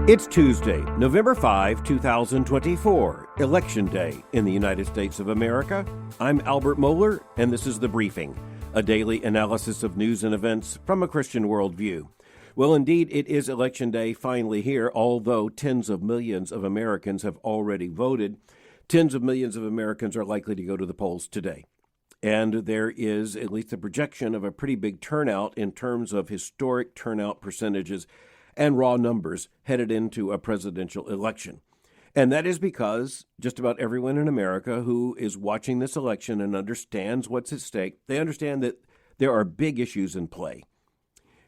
It's Tuesday, November 5, 2024, Election Day in the United States of America. I'm Albert Mohler, and this is The Briefing, a daily analysis of news and events from a Christian worldview. Well, indeed, it is Election Day finally here, although tens of millions of Americans have already voted. Tens of millions of Americans are likely to go to the polls today. And there is at least a projection of a pretty big turnout in terms of historic turnout percentages and raw numbers headed into a presidential election. And that is because just about everyone in America who is watching this election and understands what's at stake, they understand that there are big issues in play.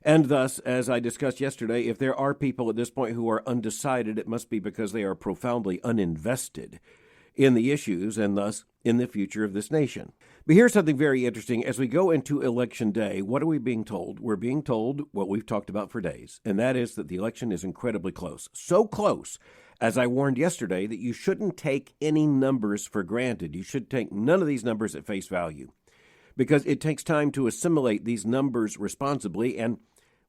And thus, as I discussed yesterday, if there are people at this point who are undecided, it must be because they are profoundly uninvested in the issues and thus in the future of this nation. But here's something very interesting. As we go into Election Day, what are we being told? We're being told what we've talked about for days, and that is that the election is incredibly close. So close, as I warned yesterday, that you shouldn't take any numbers for granted. You should take none of these numbers at face value, because it takes time to assimilate these numbers responsibly, and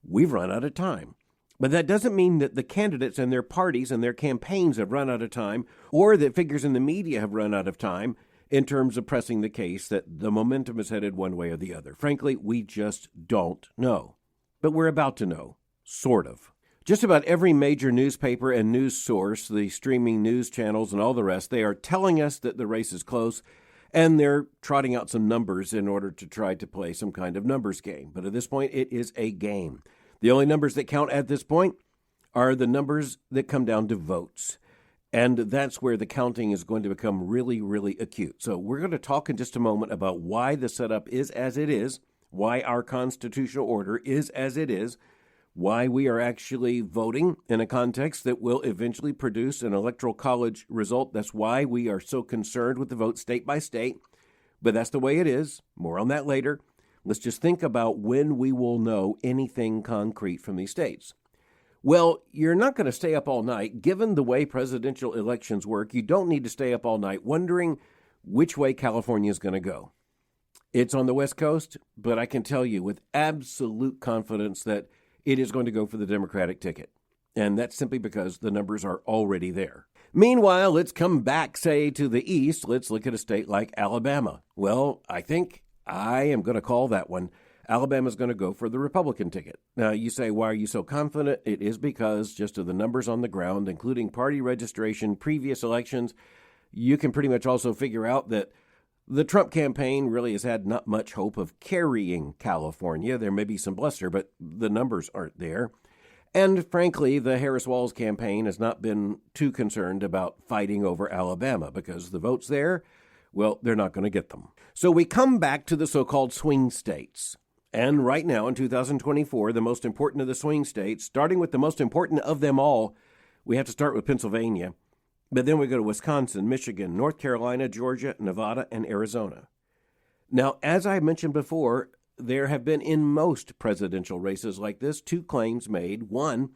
we've run out of time. But that doesn't mean that the candidates and their parties and their campaigns have run out of time, or that figures in the media have run out of time in terms of pressing the case that the momentum is headed one way or the other. Frankly, we just don't know. But we're about to know, sort of. Just about every major newspaper and news source, the streaming news channels and all the rest, they are telling us that the race is close, and they're trotting out some numbers in order to try to play some kind of numbers game. But at this point, it is a game. The only numbers that count at this point are the numbers that come down to votes. And that's where the counting is going to become really, really acute. So we're going to talk in just a moment about why the setup is as it is, why our constitutional order is as it is, why we are actually voting in a context that will eventually produce an Electoral College result. That's why we are so concerned with the vote state by state. But that's the way it is. More on that later. Let's just think about when we will know anything concrete from these states. Well, you're not going to stay up all night. Given the way presidential elections work, you don't need to stay up all night wondering which way California is going to go. It's on the West Coast, but I can tell you with absolute confidence that it is going to go for the Democratic ticket. And that's simply because the numbers are already there. Meanwhile, let's come back, say, to the East. Let's look at a state like Alabama. Well, I think I am going to call that one. Alabama's going to go for the Republican ticket. Now, you say, why are you so confident? It is because just of the numbers on the ground, including party registration, previous elections, you can pretty much also figure out that the Trump campaign really has had not much hope of carrying California. There may be some bluster, but the numbers aren't there. And frankly, the Harris-Walz campaign has not been too concerned about fighting over Alabama because the votes there, well, they're not going to get them. So we come back to the so-called swing states. And right now, in 2024, the most important of the swing states, starting with the most important of them all, we have to start with Pennsylvania. But then we go to Wisconsin, Michigan, North Carolina, Georgia, Nevada, and Arizona. Now, as I mentioned before, there have been in most presidential races like this two claims made. One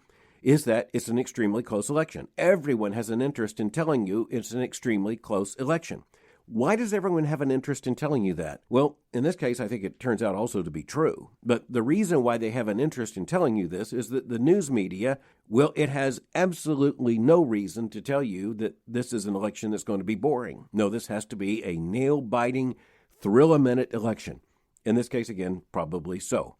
is that it's an extremely close election. Everyone has an interest in telling you it's an extremely close election. Why does everyone have an interest in telling you that? Well, in this case, I think it turns out also to be true. But the reason why they have an interest in telling you this is that the news media, well, it has absolutely no reason to tell you that this is an election that's going to be boring. No, this has to be a nail-biting, thrill-a-minute election. In this case, again, probably so.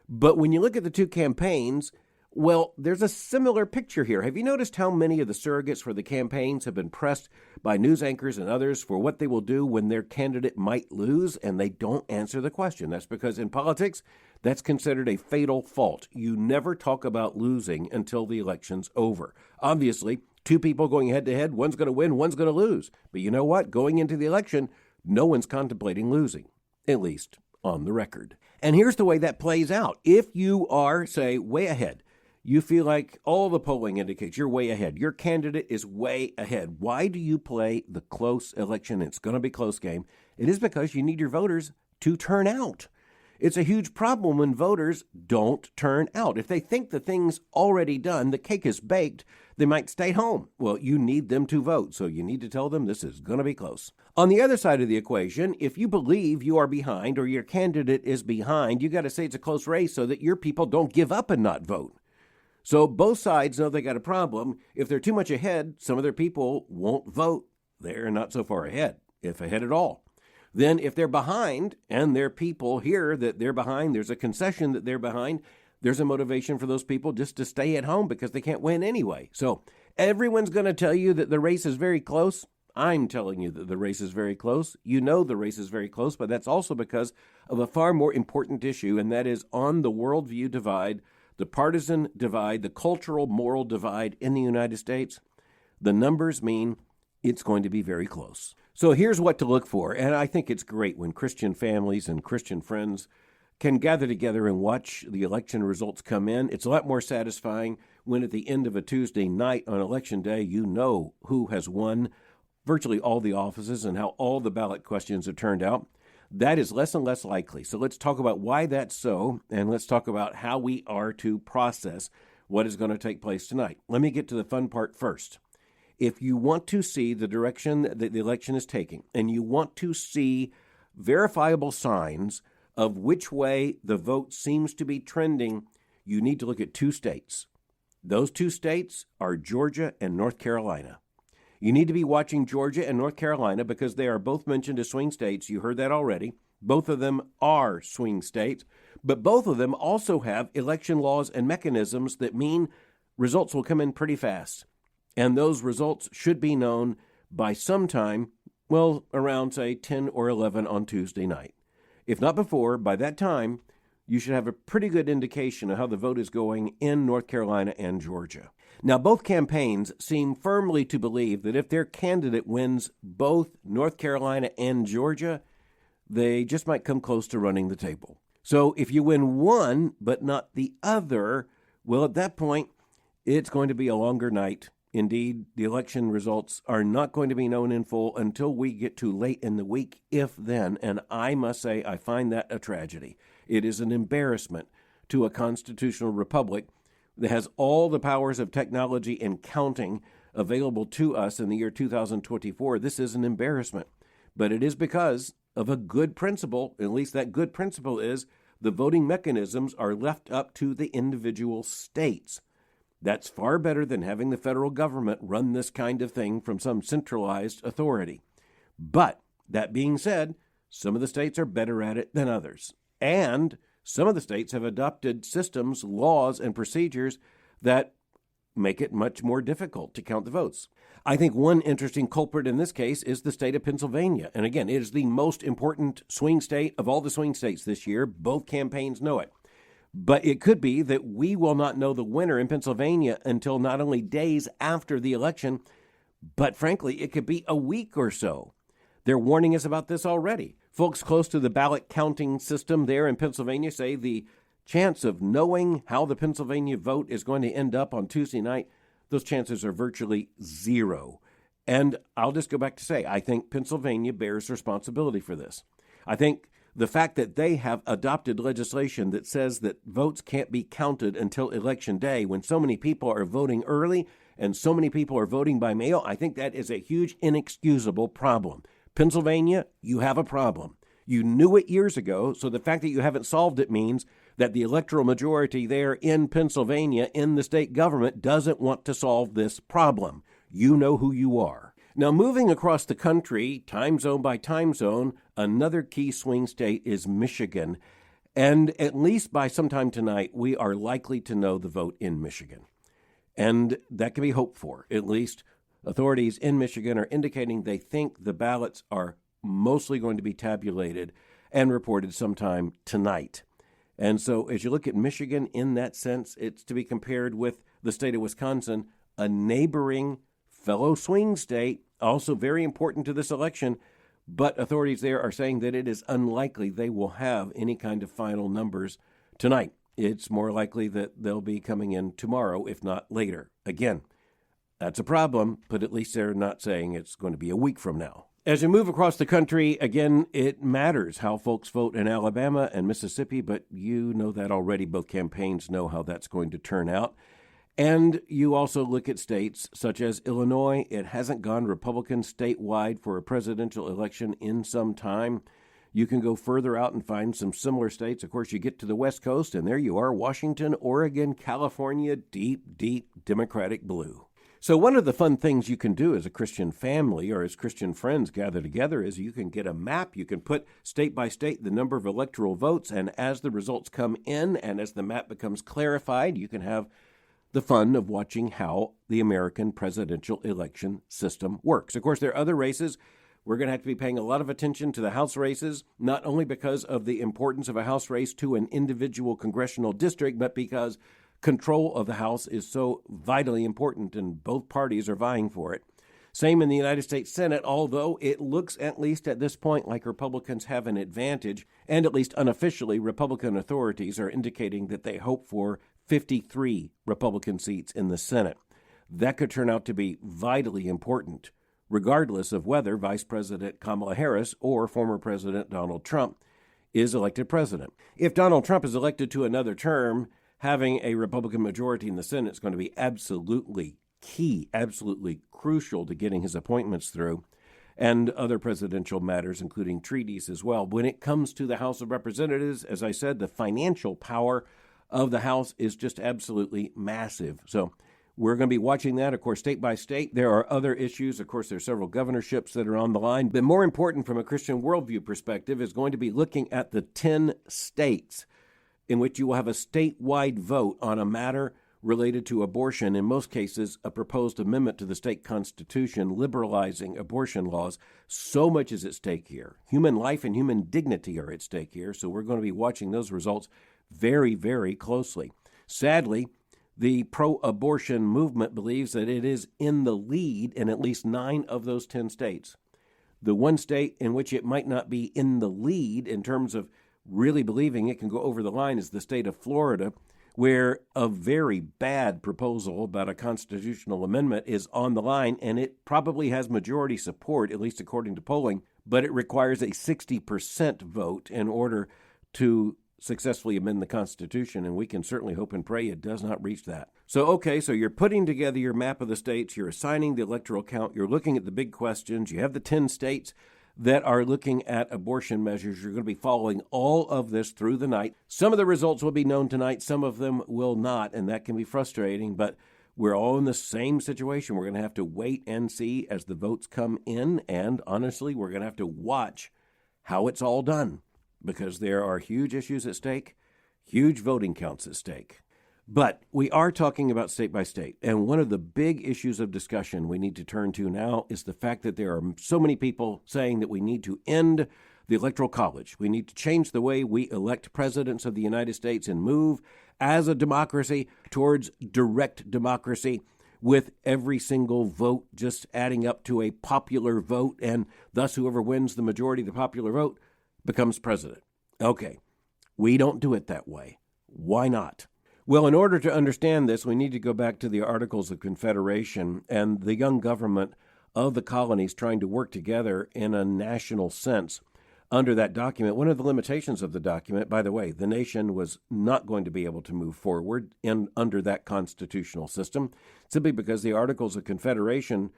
But when you look at the two campaigns, well, there's a similar picture here. Have you noticed how many of the surrogates for the campaigns have been pressed by news anchors and others for what they will do when their candidate might lose, and they don't answer the question? That's because in politics, that's considered a fatal fault. You never talk about losing until the election's over. Obviously, two people going head-to-head, one's going to win, one's going to lose. But you know what? Going into the election, no one's contemplating losing, at least on the record. And here's the way that plays out. If you are, say, way ahead, you feel like all the polling indicates you're way ahead. Your candidate is way ahead. Why do you play the close election? It's going to be a close game. It is because you need your voters to turn out. It's a huge problem when voters don't turn out. If they think the thing's already done, the cake is baked, they might stay home. Well, you need them to vote, so you need to tell them this is going to be close. On the other side of the equation, if you believe you are behind or your candidate is behind, you got to say it's a close race so that your people don't give up and not vote. So both sides know they got a problem. If they're too much ahead, some of their people won't vote. They're not so far ahead, if ahead at all. Then if they're behind and their people hear that they're behind, there's a concession that they're behind, there's a motivation for those people just to stay at home because they can't win anyway. So everyone's going to tell you that the race is very close. I'm telling you that the race is very close. You know the race is very close, but that's also because of a far more important issue, and that is on the worldview divide, the partisan divide, the cultural moral divide in the United States. The numbers mean it's going to be very close. So here's what to look for, and I think it's great when Christian families and Christian friends can gather together and watch the election results come in. It's a lot more satisfying when at the end of a Tuesday night on Election Day, you know who has won virtually all the offices and how all the ballot questions have turned out. That is less and less likely. So let's talk about why that's so, and let's talk about how we are to process what is going to take place tonight. Let me get to the fun part first. If you want to see the direction that the election is taking, and you want to see verifiable signs of which way the vote seems to be trending, you need to look at two states. Those two states are Georgia and North Carolina. You need to be watching Georgia and North Carolina because they are both mentioned as swing states. You heard that already. Both of them are swing states, but both of them also have election laws and mechanisms that mean results will come in pretty fast. And those results should be known by sometime, well, around, say, 10 or 11 on Tuesday night. If not before, by that time, you should have a pretty good indication of how the vote is going in North Carolina and Georgia. Now, both campaigns seem firmly to believe that if their candidate wins both North Carolina and Georgia, they just might come close to running the table. So if you win one but not the other, well, at that point, it's going to be a longer night. Indeed, the election results are not going to be known in full until we get to late in the week, if then. And I must say, I find that a tragedy. It is an embarrassment to a constitutional republic that has all the powers of technology and counting available to us in the year 2024. This is an embarrassment. But it is because of a good principle, at least that good principle is the voting mechanisms are left up to the individual states. That's far better than having the federal government run this kind of thing from some centralized authority. But that being said, some of the states are better at it than others. And some of the states have adopted systems, laws, and procedures that make it much more difficult to count the votes. I think one interesting culprit in this case is the state of Pennsylvania. And again, it is the most important swing state of all the swing states this year. Both campaigns know it. But it could be that we will not know the winner in Pennsylvania until not only days after the election, but frankly, it could be a week or so. They're warning us about this already. Folks close to the ballot counting system there in Pennsylvania say the chance of knowing how the Pennsylvania vote is going to end up on Tuesday night, those chances are virtually zero. And I'll just go back to say, I think Pennsylvania bears responsibility for this. I think the fact that they have adopted legislation that says that votes can't be counted until Election Day when so many people are voting early and so many people are voting by mail, I think that is a huge, inexcusable problem. Pennsylvania, you have a problem. You knew it years ago, so the fact that you haven't solved it means that the electoral majority there in Pennsylvania in the state government doesn't want to solve this problem. You know who you are. Now, moving across the country, time zone by time zone, another key swing state is Michigan. And at least by sometime tonight, we are likely to know the vote in Michigan. And that can be hoped for. At least authorities in Michigan are indicating they think the ballots are mostly going to be tabulated and reported sometime tonight. And so as you look at Michigan in that sense, it's to be compared with the state of Wisconsin, a neighboring fellow swing state, also very important to this election, but authorities there are saying that it is unlikely they will have any kind of final numbers tonight. It's more likely that they'll be coming in tomorrow, if not later. Again, that's a problem, but at least they're not saying it's going to be a week from now. As we move across the country, again, it matters how folks vote in Alabama and Mississippi, but you know that already. Both campaigns know how that's going to turn out. And you also look at states such as Illinois. It hasn't gone Republican statewide for a presidential election in some time. You can go further out and find some similar states. Of course, you get to the West Coast, and there you are, Washington, Oregon, California, deep, deep Democratic blue. So one of the fun things you can do as a Christian family or as Christian friends gather together is you can get a map. You can put state by state the number of electoral votes, and as the results come in and as the map becomes clarified, you can have the fun of watching how the American presidential election system works. Of course, there are other races. We're going to have to be paying a lot of attention to the House races, not only because of the importance of a House race to an individual congressional district, but because control of the House is so vitally important and both parties are vying for it. Same in the United States Senate, although it looks, at least at this point, like Republicans have an advantage, and at least unofficially, Republican authorities are indicating that they hope for 53 Republican seats in the Senate. That could turn out to be vitally important, regardless of whether Vice President Kamala Harris or former President Donald Trump is elected president. If Donald Trump is elected to another term, having a Republican majority in the Senate is going to be absolutely key, absolutely crucial to getting his appointments through, and other presidential matters, including treaties as well. When it comes to the House of Representatives, as I said, the financial power of the House is just absolutely massive. So we're going to be watching that, of course, state by state. There are other issues. Of course, there are several governorships that are on the line. But more important from a Christian worldview perspective is going to be looking at the 10 states in which you will have a statewide vote on a matter related to abortion, in most cases, a proposed amendment to the state constitution liberalizing abortion laws. So much is at stake here. Human life and human dignity are at stake here, so we're going to be watching those results very, very closely. Sadly, the pro-abortion movement believes that it is in the lead in at least 9 of those 10 states. The one state in which it might not be in the lead in terms of really believing it can go over the line is the state of Florida, where a very bad proposal about a constitutional amendment is on the line, and it probably has majority support, at least according to polling, but it requires a 60% vote in order to successfully amend the Constitution, and we can certainly hope and pray it does not reach that. So you're putting together your map of the states, you're assigning the electoral count, you're looking at the big questions, you have the 10 states that are looking at abortion measures. You're going to be following all of this through the night. Some of the results will be known tonight, some of them will not, and that can be frustrating, but we're all in the same situation. We're going to have to wait and see as the votes come in, and honestly, we're going to have to watch how it's all done, because there are huge issues at stake, huge voting counts at stake. But we are talking about state by state, and one of the big issues of discussion we need to turn to now is the fact that there are so many people saying that we need to end the Electoral College. We need to change the way we elect presidents of the United States and move as a democracy towards direct democracy, with every single vote just adding up to a popular vote, and thus whoever wins the majority of the popular vote becomes president. Okay, we don't do it that way. Why not? Well, in order to understand this, we need to go back to the Articles of Confederation and the young government of the colonies trying to work together in a national sense under that document. One of the limitations of the document, by the way, the nation was not going to be able to move forward under that constitutional system, simply because the Articles of Confederation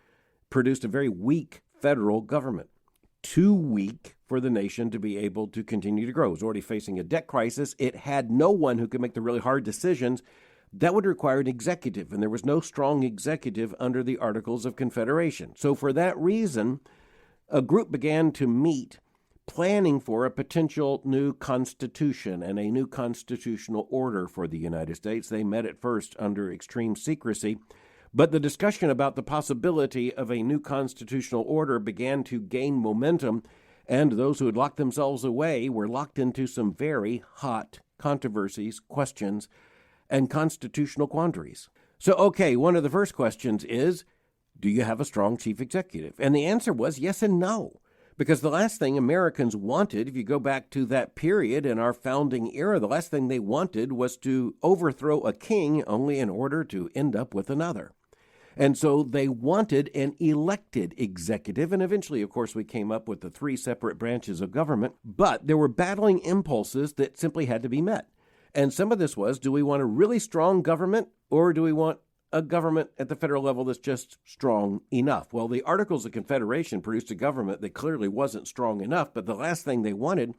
produced a very weak federal government. Too weak for the nation to be able to continue to grow. It was already facing a debt crisis. It had no one who could make the really hard decisions. That would require an executive, and there was no strong executive under the Articles of Confederation. So for that reason, a group began to meet, planning for a potential new constitution and a new constitutional order for the United States. They met at first under extreme secrecy, but the discussion about the possibility of a new constitutional order began to gain momentum, and those who had locked themselves away were locked into some very hot controversies, questions, and constitutional quandaries. So, one of the first questions is, do you have a strong chief executive? And the answer was yes and no, because the last thing Americans wanted, if you go back to that period in our founding era, the last thing they wanted was to overthrow a king only in order to end up with another. And so they wanted an elected executive, and eventually, of course, we came up with the 3 separate branches of government, but there were battling impulses that simply had to be met. And some of this was, do we want a really strong government, or do we want a government at the federal level that's just strong enough. Well, the Articles of Confederation produced a government that clearly wasn't strong enough, but the last thing they wanted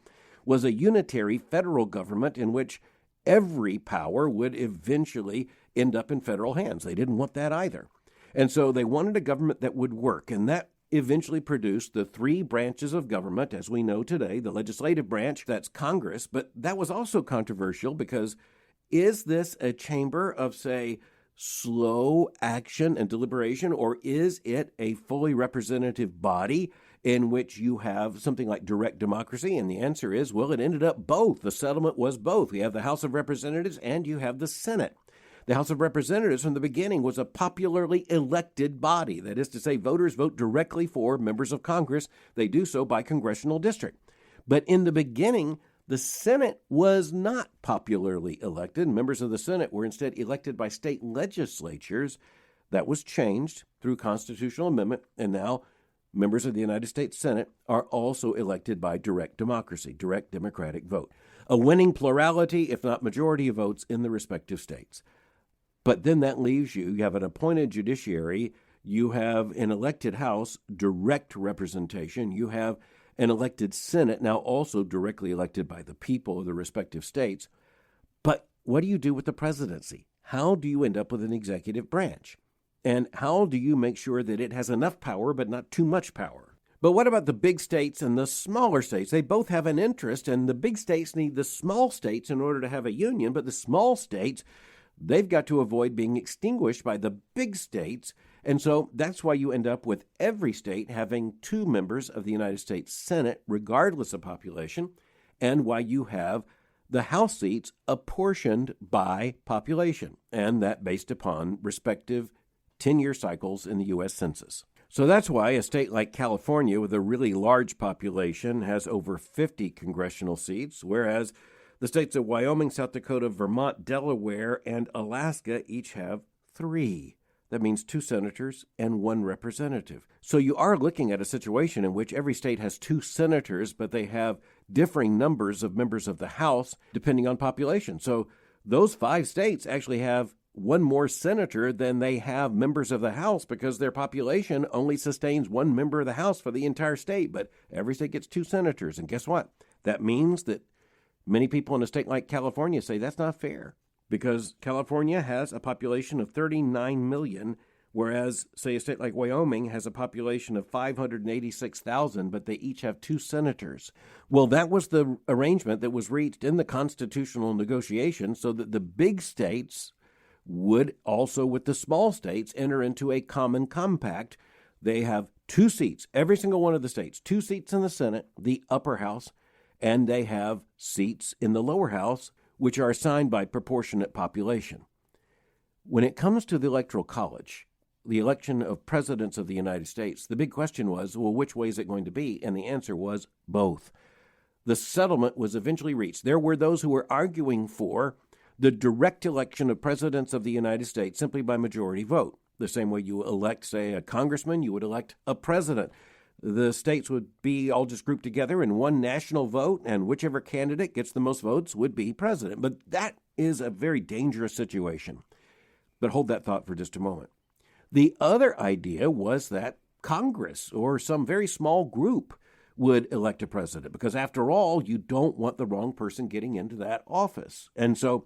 was a unitary federal government in which every power would eventually end up in federal hands. They didn't want that either. And so they wanted a government that would work, and that eventually produced the three branches of government as we know today. The legislative branch, that's Congress, but that was also controversial because is this a chamber of, say, slow action and deliberation, or is it a fully representative body in which you have something like direct democracy? And the answer is, well, it ended up both. The settlement was both. We have the House of Representatives and you have the Senate. The House of Representatives from the beginning was a popularly elected body. That is to say, voters vote directly for members of Congress. They do so by congressional district. But in the beginning, the Senate was not popularly elected. Members of the Senate were instead elected by state legislatures. That was changed through constitutional amendment, and now members of the United States Senate are also elected by direct democracy, direct democratic vote. A winning plurality, if not majority of votes in the respective states. But then that leaves you have an appointed judiciary, you have an elected House, direct representation, you have an elected Senate, now also directly elected by the people of the respective states. But what do you do with the presidency? How do you end up with an executive branch? And how do you make sure that it has enough power but not too much power? But what about the big states and the smaller states? They both have an interest, and the big states need the small states in order to have a union, but the small states, they've got to avoid being extinguished by the big states. And so that's why you end up with every state having two members of the United States Senate, regardless of population, and why you have the House seats apportioned by population, and that based upon respective 10-year cycles in the U.S. Census. So that's why a state like California, with a really large population, has over 50 congressional seats, whereas the states of Wyoming, South Dakota, Vermont, Delaware, and Alaska each have 3. That means 2 senators and 1 representative. So you are looking at a situation in which every state has 2 senators, but they have differing numbers of members of the House depending on population. So those 5 states actually have 1 more senator than they have members of the House because their population only sustains 1 member of the House for the entire state. But every state gets 2 senators. And guess what? That means that many people in a state like California say that's not fair because California has a population of 39 million, whereas, say, a state like Wyoming has a population of 586,000, but they each have 2 senators. Well, that was the arrangement that was reached in the constitutional negotiation so that the big states would also, with the small states, enter into a common compact. They have 2 seats, every single one of the states, 2 seats in the Senate, the upper house, and they have seats in the lower house, which are assigned by proportionate population. When it comes to the Electoral College, the election of presidents of the United States, the big question was, well, which way is it going to be? And the answer was both. The settlement was eventually reached. There were those who were arguing for the direct election of presidents of the United States simply by majority vote. The same way you elect, say, a congressman, you would elect a president. The states would be all just grouped together in one national vote, and whichever candidate gets the most votes would be president. But that is a very dangerous situation. But hold that thought for just a moment. The other idea was that Congress or some very small group would elect a president, because after all, you don't want the wrong person getting into that office. And so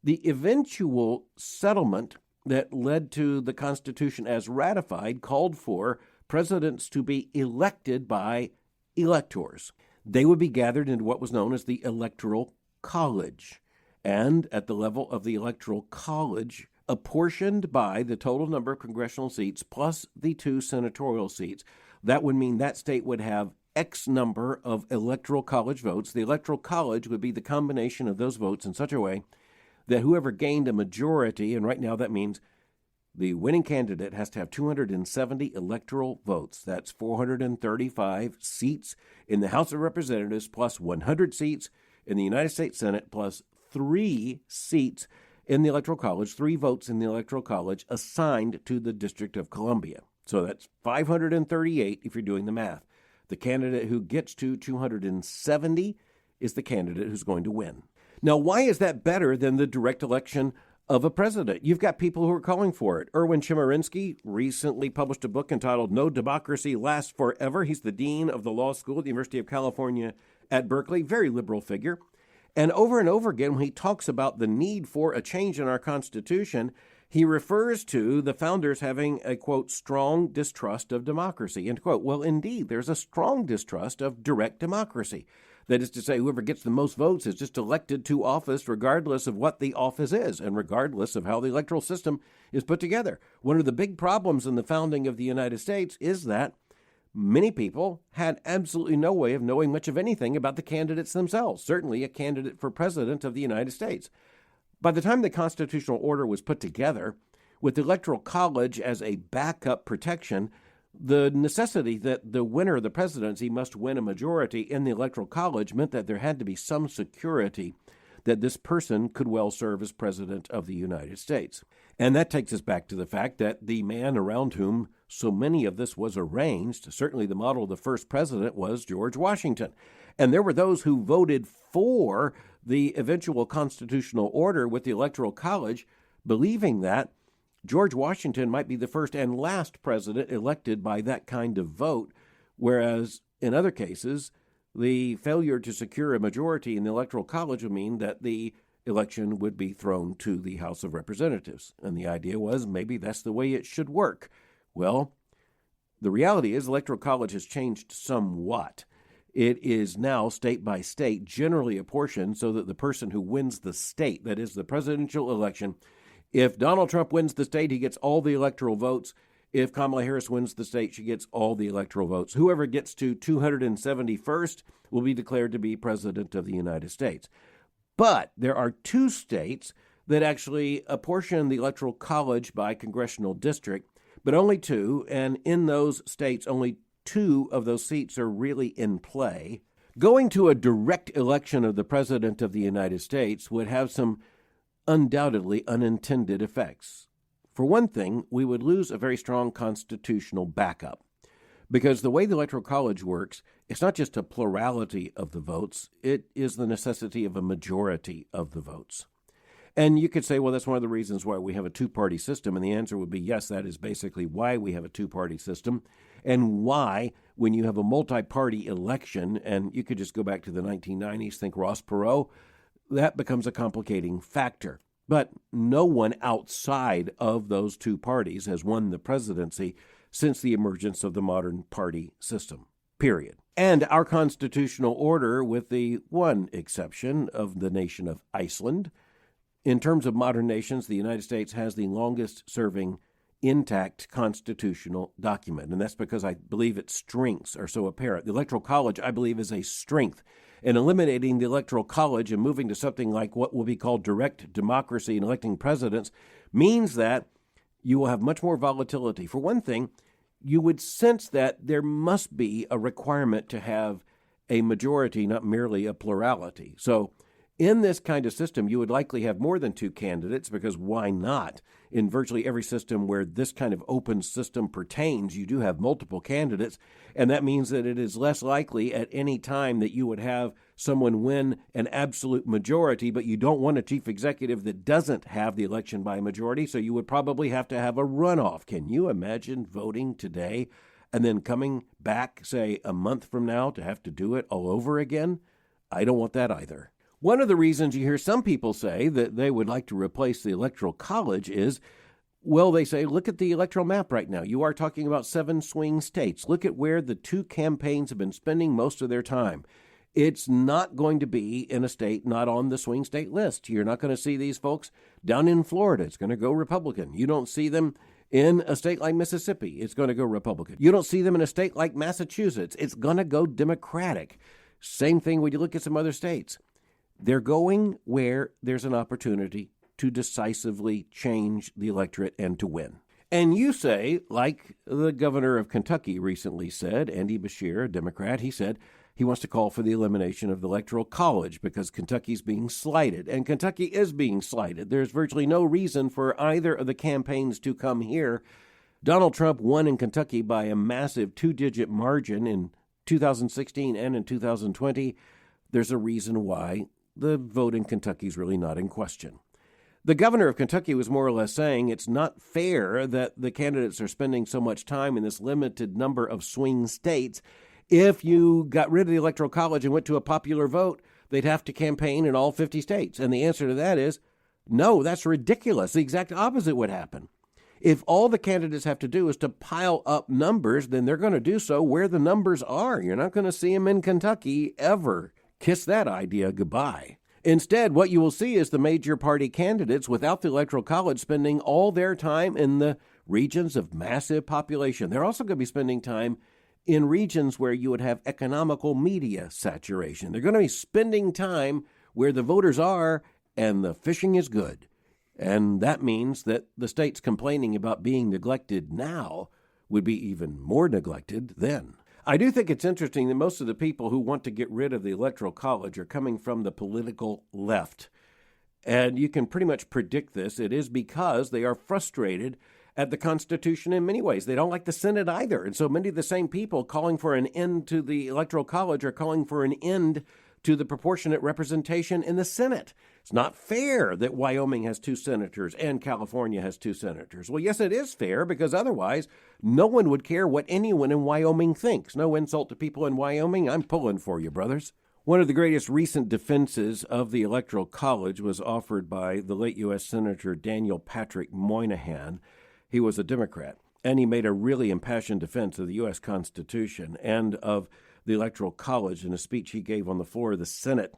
the eventual settlement that led to the Constitution as ratified called for presidents to be elected by electors. They would be gathered into what was known as the Electoral College. And at the level of the Electoral College, apportioned by the total number of congressional seats plus the 2 senatorial seats, that would mean that state would have X number of Electoral College votes. The Electoral College would be the combination of those votes in such a way that whoever gained a majority, and right now that means the winning candidate has to have 270 electoral votes. That's 435 seats in the House of Representatives plus 100 seats in the United States Senate plus 3 seats in the Electoral College, 3 votes in the Electoral College assigned to the District of Columbia. So that's 538 if you're doing the math. The candidate who gets to 270 is the candidate who's going to win. Now, why is that better than the direct election of a president. You've got people who are calling for it. Erwin Chemerinsky recently published a book entitled No Democracy Lasts Forever. He's the dean of the law school at the University of California at Berkeley, very liberal figure. And over again, when he talks about the need for a change in our Constitution, he refers to the founders having a, quote, strong distrust of democracy, end quote. Well, indeed, there's a strong distrust of direct democracy. That is to say, whoever gets the most votes is just elected to office regardless of what the office is and regardless of how the electoral system is put together. One of the big problems in the founding of the United States is that many people had absolutely no way of knowing much of anything about the candidates themselves, certainly a candidate for president of the United States. By the time the constitutional order was put together, with the Electoral College as a backup protection, the necessity that the winner of the presidency must win a majority in the Electoral College meant that there had to be some security that this person could well serve as president of the United States. And that takes us back to the fact that the man around whom so many of this was arranged, certainly the model of the first president, was George Washington. And there were those who voted for the eventual constitutional order with the Electoral College, believing that George Washington might be the first and last president elected by that kind of vote, whereas in other cases, the failure to secure a majority in the Electoral College would mean that the election would be thrown to the House of Representatives. And the idea was maybe that's the way it should work. Well, the reality is the Electoral College has changed somewhat. It is now state by state generally apportioned so that the person who wins the state, that is the presidential election, if Donald Trump wins the state, he gets all the electoral votes. If Kamala Harris wins the state, she gets all the electoral votes. Whoever gets to 271st will be declared to be president of the United States. But there are two states that actually apportion the Electoral College by congressional district, but only two, and in those states, only two of those seats are really in play. Going to a direct election of the President of the United States would have some undoubtedly unintended effects. For one thing, we would lose a very strong constitutional backup, because the way the Electoral College works, it's not just a plurality of the votes, it is the necessity of a majority of the votes. And you could say, well, that's one of the reasons why we have a two-party system, and the answer would be yes, that is basically why we have a two-party system, and why, when you have a multi-party election, and you could just go back to the 1990s, think Ross Perot, that becomes a complicating factor. But no one outside of those two parties has won the presidency since the emergence of the modern party system, period. And our constitutional order, with the one exception of the nation of Iceland, in terms of modern nations, the United States has the longest-serving intact constitutional document, and that's because I believe its strengths are so apparent. The Electoral College, I believe, is a strength. And eliminating the Electoral College and moving to something like what will be called direct democracy and electing presidents means that you will have much more volatility. For one thing, you would sense that there must be a requirement to have a majority, not merely a plurality. So in this kind of system, you would likely have more than two candidates, because why not? In virtually every system where this kind of open system pertains, you do have multiple candidates, and that means that it is less likely at any time that you would have someone win an absolute majority, but you don't want a chief executive that doesn't have the election by a majority, so you would probably have to have a runoff. Can you imagine voting today and then coming back, say, a month from now to have to do it all over again? I don't want that either. One of the reasons you hear some people say that they would like to replace the Electoral College is, well, they say, look at the electoral map right now. You are talking about 7 swing states. Look at where the two campaigns have been spending most of their time. It's not going to be in a state not on the swing state list. You're not going to see these folks down in Florida. It's going to go Republican. You don't see them in a state like Mississippi. It's going to go Republican. You don't see them in a state like Massachusetts. It's going to go Democratic. Same thing when you look at some other states. They're going where there's an opportunity to decisively change the electorate and to win. And you say, like the governor of Kentucky recently said, Andy Beshear, a Democrat, he said he wants to call for the elimination of the Electoral College because Kentucky's being slighted. And Kentucky is being slighted. There's virtually no reason for either of the campaigns to come here. Donald Trump won in Kentucky by a massive 2-digit margin in 2016 and in 2020. There's a reason why the vote in Kentucky is really not in question. The governor of Kentucky was more or less saying it's not fair that the candidates are spending so much time in this limited number of swing states. If you got rid of the Electoral College and went to a popular vote, they'd have to campaign in all 50 states. And the answer to that is, no, that's ridiculous. The exact opposite would happen. If all the candidates have to do is to pile up numbers, then they're going to do so where the numbers are. You're not going to see them in Kentucky ever. Kiss that idea goodbye. Instead, what you will see is the major party candidates without the Electoral College spending all their time in the regions of massive population. They're also going to be spending time in regions where you would have economical media saturation. They're going to be spending time where the voters are and the fishing is good. And that means that the states complaining about being neglected now would be even more neglected then. I do think it's interesting that most of the people who want to get rid of the Electoral College are coming from the political left. And you can pretty much predict this. It is because they are frustrated at the Constitution in many ways. They don't like the Senate either. And so many of the same people calling for an end to the Electoral College are calling for an end to the proportionate representation in the Senate. It's not fair that Wyoming has 2 senators and California has 2 senators. Well, yes, it is fair, because otherwise no one would care what anyone in Wyoming thinks. No insult to people in Wyoming. I'm pulling for you, brothers. One of the greatest recent defenses of the Electoral College was offered by the late U.S. Senator Daniel Patrick Moynihan. He was a Democrat, and he made a really impassioned defense of the U.S. Constitution and of the Electoral College in a speech he gave on the floor of the Senate.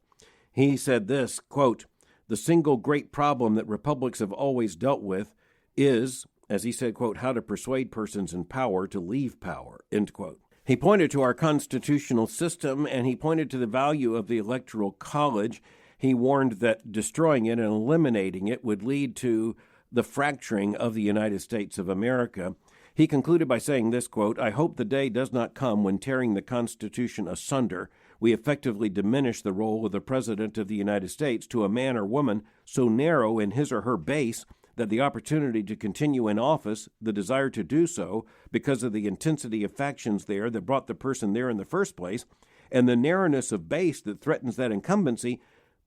He said this, quote, "The single great problem that republics have always dealt with is, as he said, quote, how to persuade persons in power to leave power," end quote. He pointed to our constitutional system, and he pointed to the value of the Electoral College. He warned that destroying it and eliminating it would lead to the fracturing of the United States of America. He concluded by saying this, quote, "I hope the day does not come when tearing the Constitution asunder, we effectively diminish the role of the President of the United States to a man or woman so narrow in his or her base that the opportunity to continue in office, the desire to do so because of the intensity of factions there that brought the person there in the first place, and the narrowness of base that threatens that incumbency,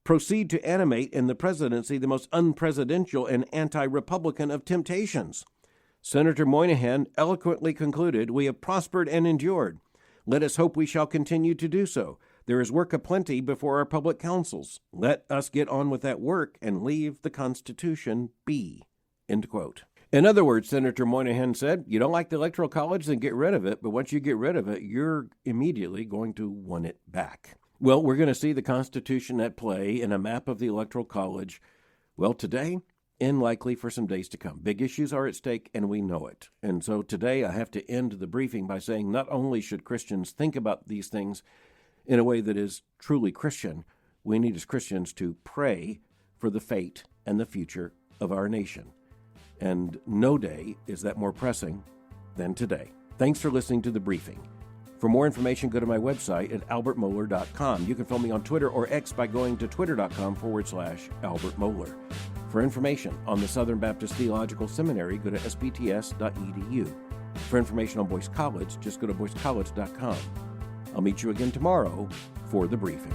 proceed to animate in the presidency the most unpresidential and anti-Republican of temptations." Senator Moynihan eloquently concluded, "We have prospered and endured. Let us hope we shall continue to do so. There is work aplenty before our public councils. Let us get on with that work and leave the Constitution be." End quote. In other words, Senator Moynihan said, you don't like the Electoral College, then get rid of it. But once you get rid of it, you're immediately going to want it back. Well, we're going to see the Constitution at play in a map of the Electoral College, well, today and likely for some days to come. Big issues are at stake, and we know it. And so today I have to end the briefing by saying not only should Christians think about these things in a way that is truly Christian, we need as Christians to pray for the fate and the future of our nation. And no day is that more pressing than today. Thanks for listening to the briefing. For more information, go to my website at albertmohler.com. You can follow me on Twitter or X by going to twitter.com/Albert Mohler. For information on the Southern Baptist Theological Seminary, go to sbts.edu. For information on Boyce College, just go to boycecollege.com. I'll meet you again tomorrow for the briefing.